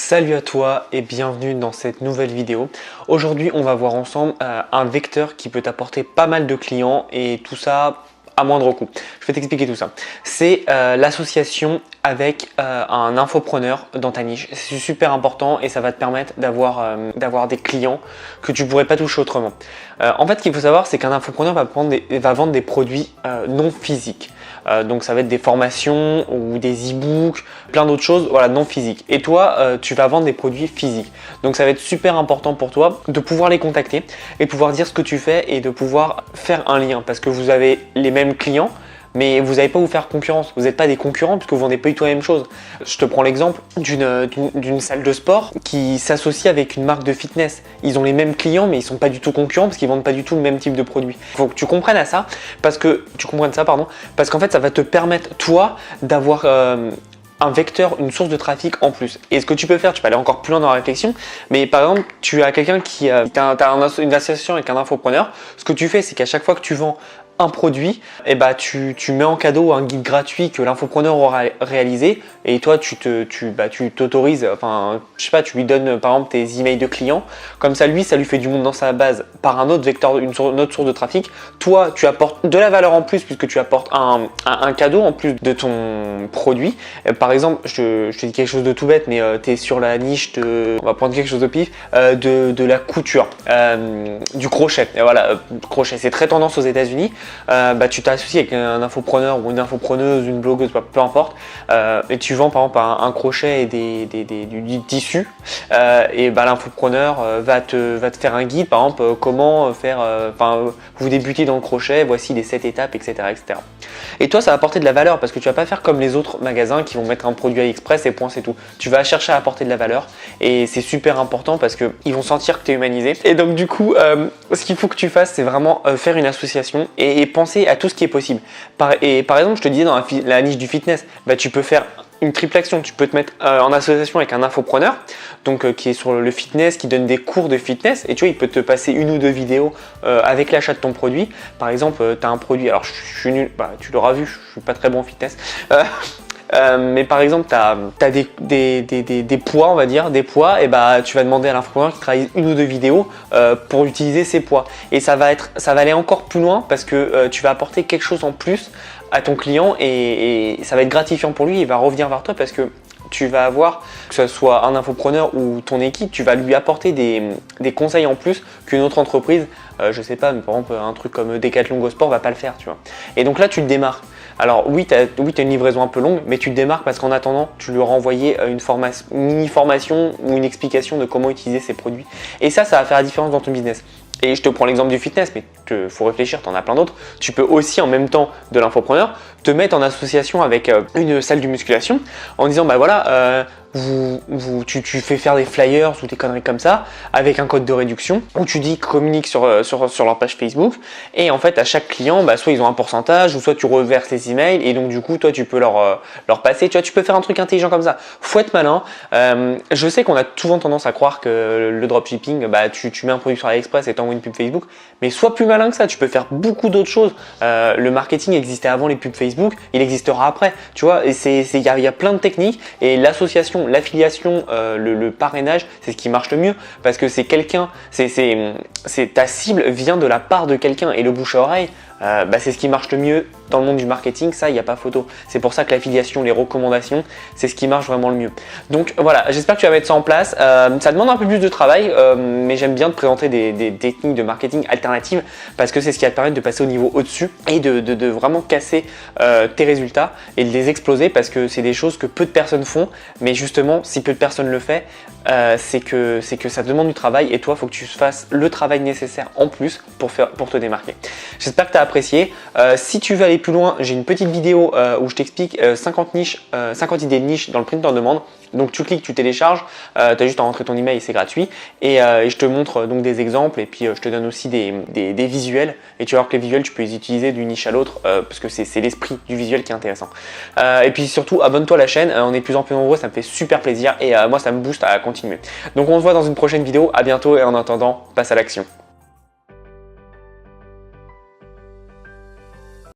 Salut à toi et bienvenue dans cette nouvelle vidéo. Aujourd'hui on va voir ensemble un vecteur qui peut t'apporter pas mal de clients et tout ça à moindre coût. Je vais t'expliquer tout ça. C'est l'association avec un infopreneur dans ta niche. C'est super important et ça va te permettre d'avoir des clients que tu ne pourrais pas toucher autrement. En fait, ce qu'il faut savoir, c'est qu'un infopreneur va vendre des produits non physiques. Donc ça va être des formations ou des e-books, plein d'autres choses, voilà, non physiques. Et toi, tu vas vendre des produits physiques. Donc ça va être super important pour toi de pouvoir les contacter et de pouvoir dire ce que tu fais et de pouvoir faire un lien parce que vous avez les mêmes clients. Mais vous n'allez pas vous faire concurrence, vous n'êtes pas des concurrents puisque vous ne vendez pas du tout la même chose. Je te prends l'exemple d'une salle de sport qui s'associe avec une marque de fitness. Ils ont les mêmes clients mais ils ne sont pas du tout concurrents parce qu'ils ne vendent pas du tout le même type de produit. Il faut que tu comprennes ça parce qu'en fait ça va te permettre toi d'avoir un vecteur, une source de trafic en plus. Et ce que tu peux faire, tu peux aller encore plus loin dans la réflexion, mais par exemple, tu as quelqu'un qui a une association avec un infopreneur. Ce que tu fais, c'est qu'à chaque fois que tu vends un produit, et tu mets en cadeau un guide gratuit que l'infopreneur aura réalisé et toi tu t'autorises, enfin je sais pas, tu lui donnes par exemple tes emails de clients, comme ça lui fait du monde dans sa base par un autre vecteur, une autre source de trafic. Toi tu apportes de la valeur en plus puisque tu apportes un cadeau en plus de ton produit. Par exemple, je te dis quelque chose de tout bête, mais tu es sur la niche on va prendre quelque chose de pif, de la couture, du crochet. Et voilà, crochet, c'est très tendance aux États-Unis. Tu t'associes avec un infopreneur ou une infopreneuse, une blogueuse, peu importe, et tu vends par exemple un crochet et du tissu, et l'infopreneur va te faire un guide, par exemple, comment faire, vous débutez dans le crochet, voici les 7 étapes, etc., etc. Et toi, ça va apporter de la valeur parce que tu vas pas faire comme les autres magasins qui vont mettre un produit AliExpress et point, c'est tout. Tu vas chercher à apporter de la valeur et c'est super important parce qu'ils vont sentir que tu es humanisé. Et donc du coup, ce qu'il faut que tu fasses, c'est vraiment faire une association et penser à tout ce qui est possible. Par exemple, je te disais dans la niche du fitness, tu peux faire une triple action. Tu peux te mettre en association avec un infopreneur, donc qui est sur le fitness, qui donne des cours de fitness, et tu vois, il peut te passer une ou deux vidéos avec l'achat de ton produit. Par exemple, tu as un produit, alors je suis nul, tu l'auras vu, je suis pas très bon en fitness. Mais par exemple, tu as des poids, on va dire, des poids, et tu vas demander à l'infopreneur qui travaille une ou deux vidéos pour utiliser ces poids. Et ça va aller encore plus loin parce que tu vas apporter quelque chose en plus à ton client et ça va être gratifiant pour lui. Il va revenir vers toi parce que tu vas avoir, que ce soit un infopreneur ou ton équipe, tu vas lui apporter des conseils en plus qu'une autre entreprise, je sais pas, mais par exemple un truc comme Decathlon Go Sport va pas le faire, tu vois. Et donc là, tu te démarques. Alors oui, tu as une livraison un peu longue, mais tu te démarques parce qu'en attendant, tu lui renvoyais une mini-formation ou une explication de comment utiliser ces produits. Et ça va faire la différence dans ton business. Et je te prends l'exemple du fitness, mais il faut réfléchir, tu en as plein d'autres. Tu peux aussi en même temps de l'infopreneur te mettre en association avec une salle de musculation en disant tu fais faire des flyers ou des conneries comme ça avec un code de réduction où tu dis communique sur leur page Facebook et en fait à chaque client soit ils ont un pourcentage ou soit tu reverses les emails et donc du coup toi tu peux leur passer, tu vois, tu peux faire un truc intelligent comme ça. Faut être malin. Je sais qu'on a souvent tendance à croire que le dropshipping, tu mets un produit sur AliExpress et t'envoies une pub Facebook, mais sois plus malin que ça, tu peux faire beaucoup d'autres choses. Le marketing existait avant les pubs Facebook, il existera après, tu vois, et il y a plein de techniques et l'association, l'affiliation, le parrainage, c'est ce qui marche le mieux parce que c'est quelqu'un, ta cible vient de la part de quelqu'un et le bouche à oreille, c'est ce qui marche le mieux dans le monde du marketing, ça il n'y a pas photo. C'est pour ça que l'affiliation, les recommandations, c'est ce qui marche vraiment le mieux. Donc voilà, j'espère que tu vas mettre ça en place. Ça demande un peu plus de travail, mais j'aime bien te présenter des techniques de marketing alternatives parce que c'est ce qui va te permettre de passer au niveau au-dessus et de vraiment casser tes résultats et de les exploser parce que c'est des choses que peu de personnes font, mais justement si peu de personnes le font, c'est que ça demande du travail et toi il faut que tu fasses le travail nécessaire en plus pour te démarquer. J'espère que tu as apprécié. Si tu veux aller plus loin, j'ai une petite vidéo où je t'explique 50 idées de niche dans le print en demande. Donc tu cliques, tu télécharges, tu as juste à rentrer ton email et c'est gratuit. Et je te montre donc des exemples et puis je te donne aussi des visuels. Et tu vas voir que les visuels, tu peux les utiliser d'une niche à l'autre parce que c'est l'esprit du visuel qui est intéressant. Et puis surtout, abonne-toi à la chaîne, on est de plus en plus nombreux, ça me fait super plaisir et moi ça me booste à continuer. Donc on se voit dans une prochaine vidéo, à bientôt et en attendant, passe à l'action.